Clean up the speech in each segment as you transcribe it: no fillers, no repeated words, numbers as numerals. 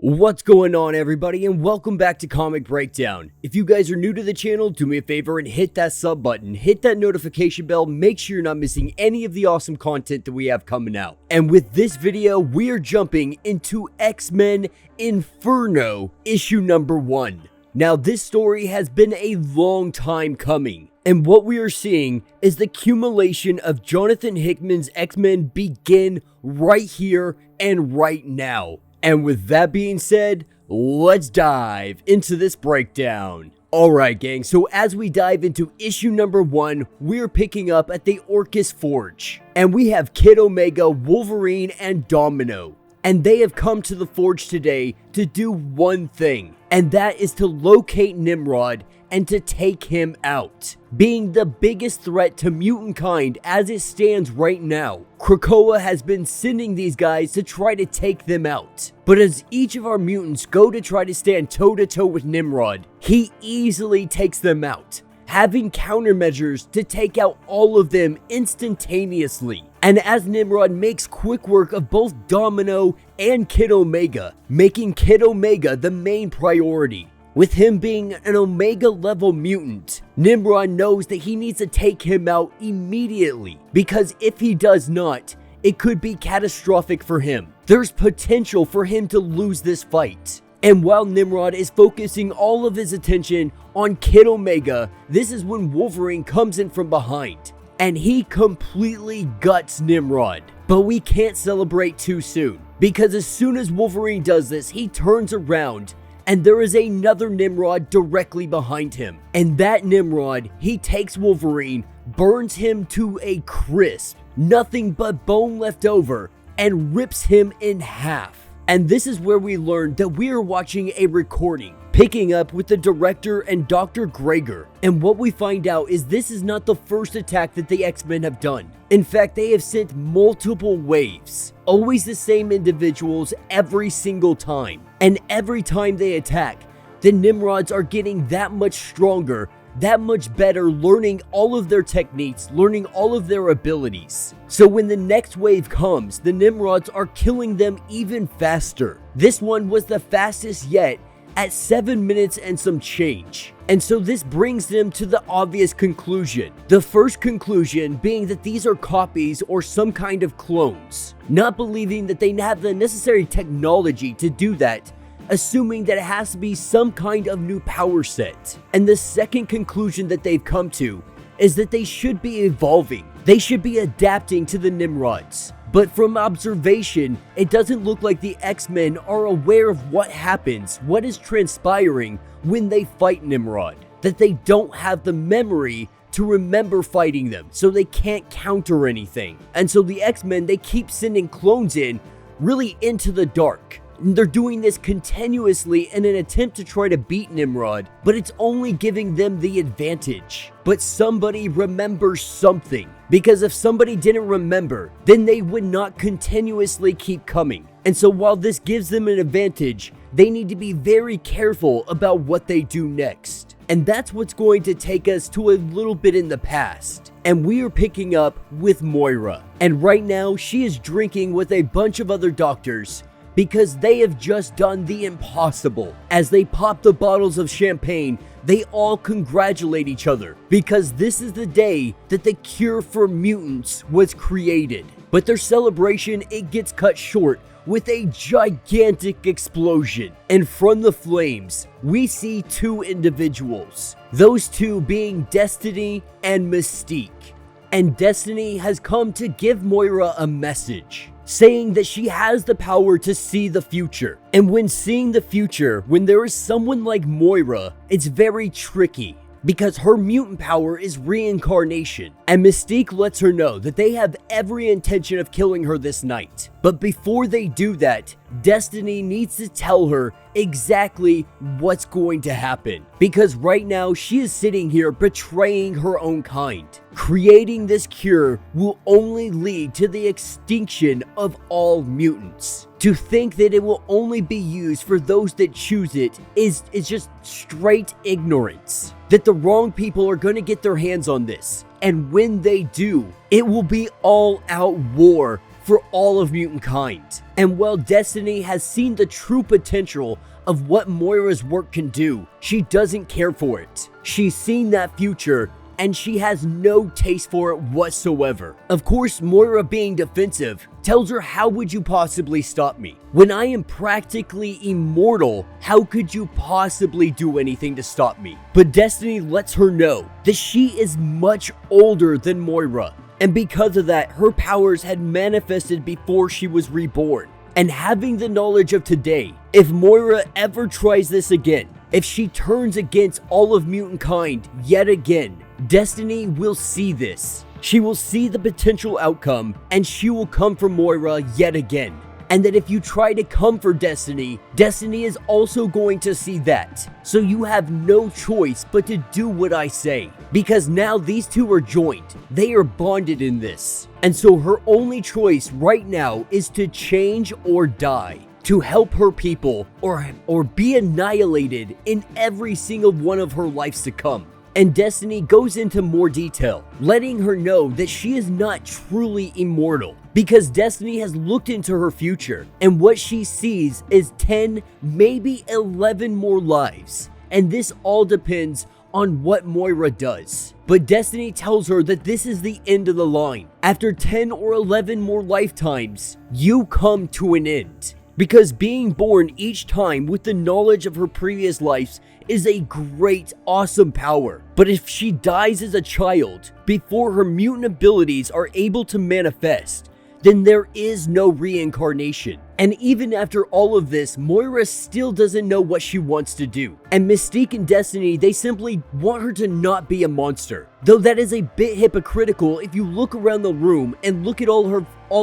What's going on, everybody, and welcome back to Comic Breakdown. If you guys are new to the channel, do me a favor and hit that sub button, hit that notification bell, make sure you're not missing any of the awesome content that we have coming out. And with this video, we are jumping into X-Men Inferno, issue number 1. Now, this story has been a long time coming, and what we are seeing is the accumulation of Jonathan Hickman's X-Men begin right here and right now. And with that being said, let's dive into this breakdown. Alright gang, so as we dive into issue number 1, we're picking up at the Orchis Forge. And we have Kid Omega, Wolverine, and Domino. And they have come to the Forge today to do one thing, and that is to locate Nimrod and to take him out, being the biggest threat to mutant kind as it stands right now. Krakoa has been sending these guys to try to take them out, but as each of our mutants go to try to stand toe-to-toe with Nimrod, he easily takes them out, having countermeasures to take out all of them instantaneously. And as Nimrod makes quick work of both Domino and Kid Omega, making Kid Omega the main priority. With him being an Omega level mutant, Nimrod knows that he needs to take him out immediately, because if he does not, it could be catastrophic for him. There's potential for him to lose this fight. And while Nimrod is focusing all of his attention on Kid Omega, this is when Wolverine comes in from behind, and he completely guts Nimrod. But we can't celebrate too soon, because as soon as Wolverine does this, he turns around and there is another Nimrod directly behind him. And that Nimrod, he takes Wolverine, burns him to a crisp, nothing but bone left over, and rips him in half. And this is where we learn that we are watching a recording, picking up with the director and Dr. Gregor. And what we find out is this is not the first attack that the X-Men have done. In fact, they have sent multiple waves, always the same individuals every single time. And every time they attack, the Nimrods are getting that much stronger, that much better, learning all of their techniques, learning all of their abilities. So when the next wave comes, the Nimrods are killing them even faster. This one was the fastest yet, at 7 minutes and some change. And so this brings them to the obvious conclusion. The first conclusion being that these are copies or some kind of clones, not believing that they have the necessary technology to do that, assuming that it has to be some kind of new power set. And the second conclusion that they've come to is that they should be evolving. They should be adapting to the Nimrods. But from observation, it doesn't look like the X-Men are aware of what happens, what is transpiring when they fight Nimrod. That they don't have the memory to remember fighting them, so they can't counter anything. And so the X-Men, they keep sending clones in, really into the dark. And they're doing this continuously in an attempt to try to beat Nimrod, but it's only giving them the advantage. But somebody remembers something, because if somebody didn't remember, then they would not continuously keep coming. And so while this gives them an advantage, they need to be very careful about what they do next. And that's what's going to take us to a little bit in the past. And we are picking up with Moira. And right now, she is drinking with a bunch of other doctors, because they have just done the impossible. As they pop the bottles of champagne, they all congratulate each other, because this is the day that the cure for mutants was created. But their celebration, it gets cut short with a gigantic explosion. And from the flames, we see two individuals. Those two being Destiny and Mystique. And Destiny has come to give Moira a message, saying that she has the power to see the future. And when seeing the future, when there is someone like Moira, it's very tricky, because her mutant power is reincarnation. And Mystique lets her know that they have every intention of killing her this night. But before they do that, Destiny needs to tell her exactly what's going to happen. Because right now, she is sitting here betraying her own kind. Creating this cure will only lead to the extinction of all mutants. To think that it will only be used for those that choose it is just straight ignorance. That the wrong people are going to get their hands on this. And when they do, it will be all out war for all of mutant kind. And while Destiny has seen the true potential of what Moira's work can do, she doesn't care for it. She's seen that future and she has no taste for it whatsoever. Of course, Moira, being defensive, tells her, how would you possibly stop me? When I am practically immortal, how could you possibly do anything to stop me? But Destiny lets her know that she is much older than Moira, and because of that, her powers had manifested before she was reborn. And having the knowledge of today, if Moira ever tries this again, if she turns against all of mutant kind yet again, Destiny will see this. She will see the potential outcome, and she will come for Moira yet again. And that if you try to come for Destiny, Destiny is also going to see that. So you have no choice but to do what I say. Because now these two are joined. They are bonded in this. And so her only choice right now is to change or die. To help her people or be annihilated in every single one of her lives to come. And Destiny goes into more detail, letting her know that she is not truly immortal, because Destiny has looked into her future, and what she sees is 10, maybe 11 more lives, and this all depends on what Moira does. But Destiny tells her that this is the end of the line. After 10 or 11 more lifetimes, you come to an end. Because being born each time with the knowledge of her previous lives is a great, awesome power. But if she dies as a child before her mutant abilities are able to manifest, then there is no reincarnation. And even after all of this, Moira still doesn't know what she wants to do. And Mystique and Destiny, they simply want her to not be a monster. Though that is a bit hypocritical if you look around the room and look at all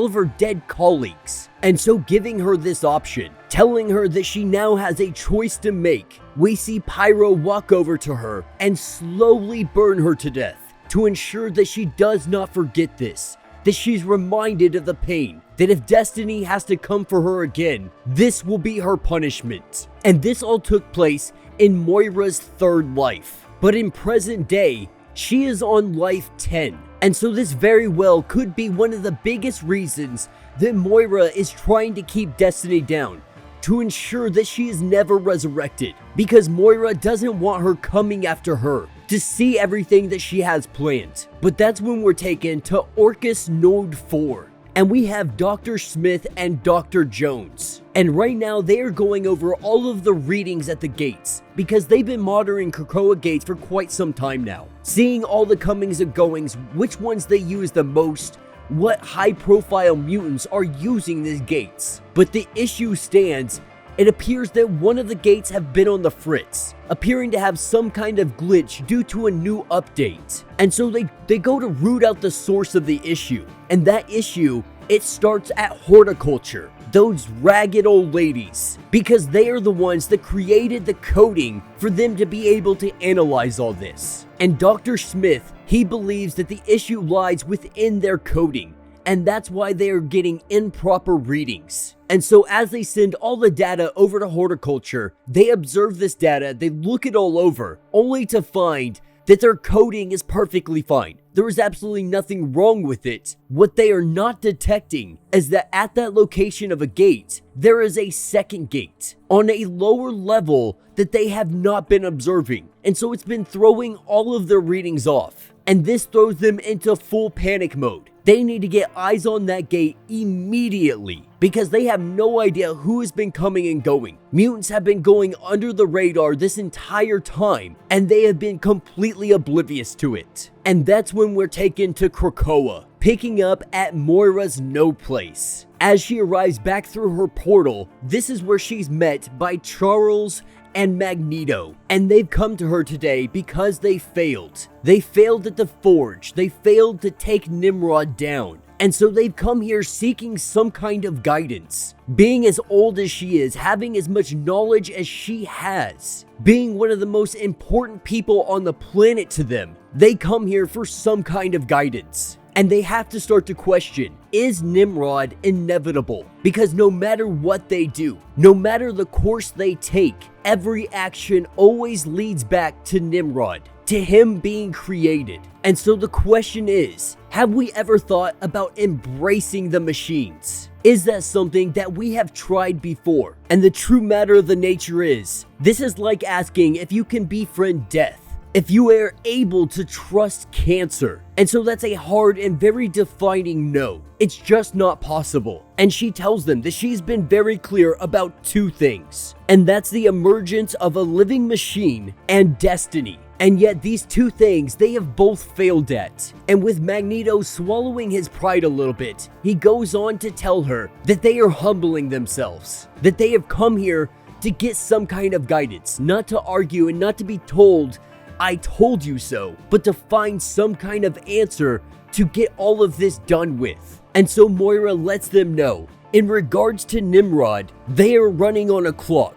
of her dead colleagues. And so giving her this option, telling her that she now has a choice to make, we see Pyro walk over to her and slowly burn her to death to ensure that she does not forget this. That she's reminded of the pain, that if Destiny has to come for her again, this will be her punishment. And this all took place in Moira's third life. But in present day, she is on life 10. And so this very well could be one of the biggest reasons that Moira is trying to keep Destiny down, to ensure that she is never resurrected, because Moira doesn't want her coming after her to see everything that she has planned. But that's when we're taken to Orchis Node 4, and we have Dr. Smith and Dr. Jones. And right now they are going over all of the readings at the gates, because they've been monitoring Krakoa gates for quite some time now, seeing all the comings and goings, which ones they use the most, what high-profile mutants are using these gates. But the issue stands. It appears that one of the gates have been on the fritz, appearing to have some kind of glitch due to a new update. And so they go to root out the source of the issue. And that issue, it starts at horticulture. Those ragged old ladies, because they are the ones that created the coding for them to be able to analyze all this. And Dr. Smith, he believes that the issue lies within their coding, and that's why they are getting improper readings. And so as they send all the data over to horticulture, they observe this data, they look it all over, only to find that their coding is perfectly fine. There is absolutely nothing wrong with it. What they are not detecting is that at that location of a gate, there is a second gate on a lower level that they have not been observing. And so it's been throwing all of their readings off. And this throws them into full panic mode. They need to get eyes on that gate immediately, because they have no idea who has been coming and going. Mutants have been going under the radar this entire time, and they have been completely oblivious to it. And that's when we're taken to Krakoa, picking up at Moira's no place. As she arrives back through her portal, this is where she's met by Charles and Magneto, and they've come to her today because they failed. They failed at the Forge. They failed to take Nimrod down. And so they've come here seeking some kind of guidance. Being as old as she is, having as much knowledge as she has, being one of the most important people on the planet to them, they come here for some kind of guidance. And they have to start to question, is Nimrod inevitable? Because no matter what they do, no matter the course they take, every action always leads back to Nimrod. to him being created. And so the question is, have we ever thought about embracing the machines? Is that something that we have tried before? And the true matter of the nature is, this is like asking if you can befriend death, if you are able to trust cancer. And so that's a hard and very defining no. It's just not possible. And she tells them that she's been very clear about two things, and that's the emergence of a living machine and destiny. And yet these two things they have both failed at. And with Magneto swallowing his pride a little bit, he goes on to tell her that they are humbling themselves, that they have come here to get some kind of guidance, not to argue and not to be told, "I told you so," but to find some kind of answer to get all of this done with. And so Moira lets them know, in regards to Nimrod, they are running on a clock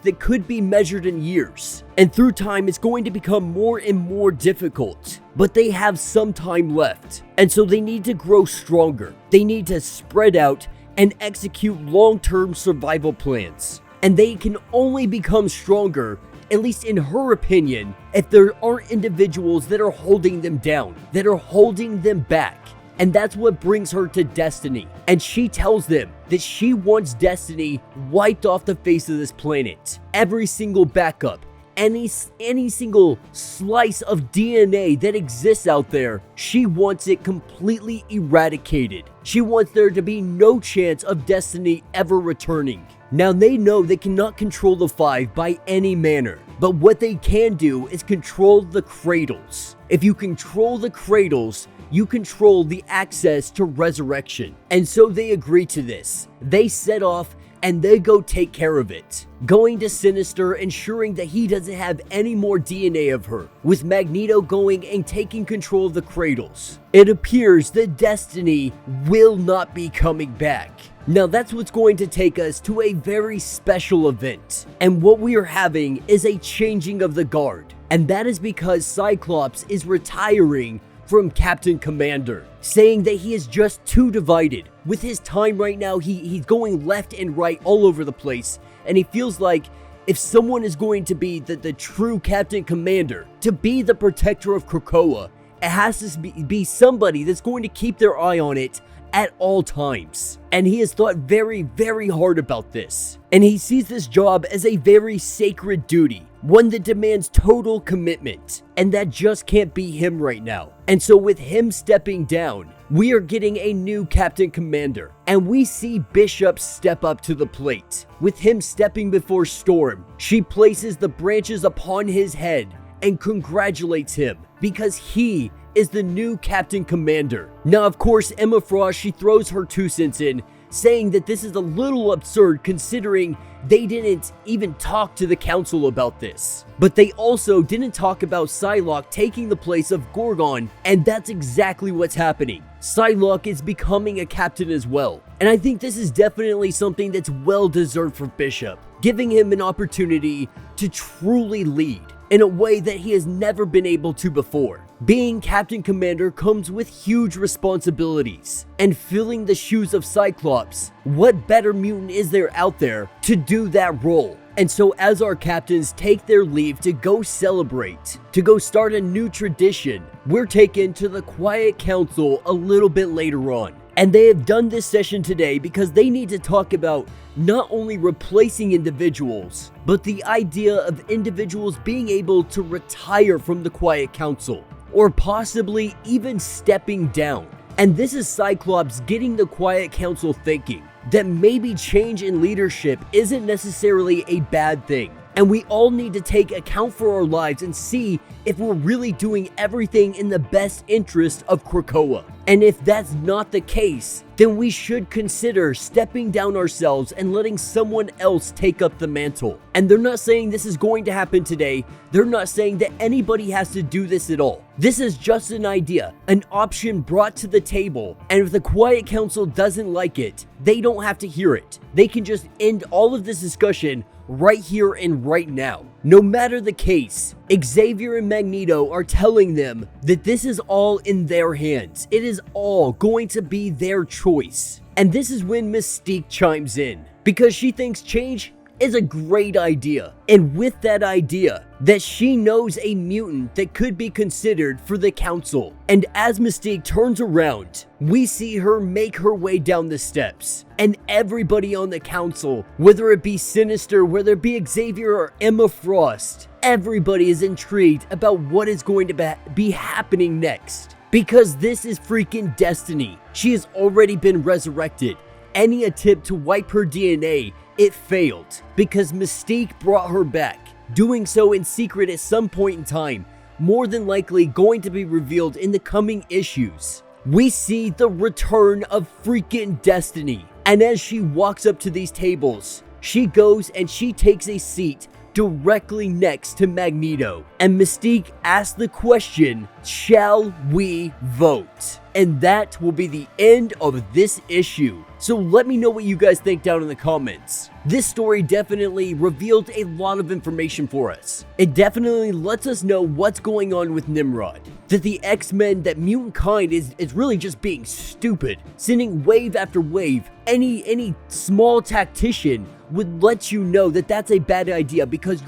that could be measured in years. And through time, it's going to become more and more difficult, but they have some time left. And so they need to grow stronger. They need to spread out and execute long-term survival plans. And they can only become stronger, at least in her opinion, if there aren't individuals that are holding them down, that are holding them back. And that's what brings her to Destiny. And she tells them that she wants Destiny wiped off the face of this planet. Every single backup, any single slice of DNA that exists out there, she wants it completely eradicated. She wants there to be no chance of Destiny ever returning. Now they know they cannot control the Five by any manner, but what they can do is control the cradles. If you control the cradles, you control the access to resurrection. And so they agree to this. They set off and they go take care of it, going to Sinister, ensuring that he doesn't have any more DNA of her, with Magneto going and taking control of the cradles. It appears that Destiny will not be coming back. Now that's what's going to take us to a very special event, and what we are having is a changing of the guard, and that is because Cyclops is retiring from Captain Commander, saying that he is just too divided. With his time right now, he's going left and right all over the place, and he feels like if someone is going to be the true Captain Commander, to be the protector of Krakoa, it has to be somebody that's going to keep their eye on it at all times. And he has thought very, very hard about this. And he sees this job as a very sacred duty, one that demands total commitment, and that just can't be him right now. And so with him stepping down, we are getting a new Captain Commander, and we see Bishop step up to the plate. With him stepping before Storm, she places the branches upon his head and congratulates him because he is the new Captain Commander. Now, of course, Emma Frost, she throws her 2 cents in, saying that this is a little absurd considering they didn't even talk to the council about this. But they also didn't talk about Psylocke taking the place of Gorgon, and that's exactly what's happening. Psylocke is becoming a captain as well. And I think this is definitely something that's well deserved for Bishop, giving him an opportunity to truly lead in a way that he has never been able to before. Being Captain Commander comes with huge responsibilities, and filling the shoes of Cyclops, what better mutant is there out there to do that role? And so as our captains take their leave to go celebrate, to go start a new tradition, we're taken to the Quiet Council a little bit later on. And they have done this session today because they need to talk about not only replacing individuals, but the idea of individuals being able to retire from the Quiet Council, or possibly even stepping down. And this is Cyclops getting the Quiet Council thinking that maybe change in leadership isn't necessarily a bad thing. And we all need to take account for our lives and see if we're really doing everything in the best interest of Krakoa. And if that's not the case, then we should consider stepping down ourselves and letting someone else take up the mantle. And they're not saying this is going to happen today. They're not saying that anybody has to do this at all. This is just an idea, an option brought to the table. And if the Quiet Council doesn't like it, they don't have to hear it. They can just end all of this discussion right here and right now. No matter the case, Xavier and Magneto are telling them that this is all in their hands. It is all going to be their choice. And this is when Mystique chimes in, because she thinks change is a great idea. And with that idea, that she knows a mutant that could be considered for the council. And as Mystique turns around, we see her make her way down the steps. And everybody on the council, whether it be Sinister, whether it be Xavier or Emma Frost, everybody is intrigued about what is going to be happening next. Because this is freaking Destiny. She has already been resurrected. Any attempt to wipe her DNA, it failed. Because Mystique brought her back. Doing so in secret at some point in time. More than likely going to be revealed in the coming issues. We see the return of freaking Destiny. And as she walks up to these tables, she goes and she takes a seat directly next to Magneto. And Mystique asks the question, shall we vote? And that will be the end of this issue. So let me know what you guys think down in the comments. This story definitely revealed a lot of information for us. It definitely lets us know what's going on with Nimrod. That the X-Men, that mutant kind is really just being stupid. Sending wave after wave. Any small tactician would let you know that that's a bad idea because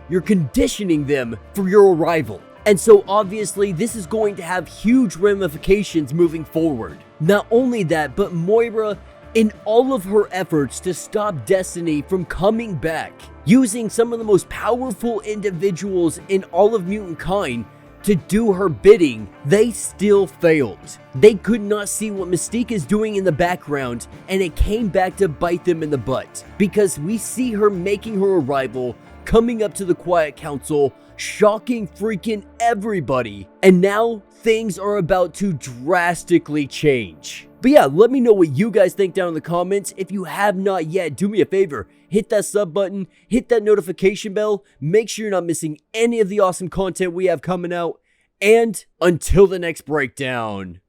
you're conditioning them for your arrival. And so obviously this is going to have huge ramifications moving forward. Not only that, but Moira, in all of her efforts to stop Destiny from coming back, using some of the most powerful individuals in all of mutant kind to do her bidding, they still failed. They could not see what Mystique is doing in the background, and it came back to bite them in the butt. Because we see her making her arrival, coming up to the Quiet Council, shocking freaking everybody, and now things are about to drastically change. But yeah, let me know what you guys think down in the comments. If you have not yet, do me a favor, hit that sub button, hit that notification bell, make sure you're not missing any of the awesome content we have coming out, and until the next breakdown.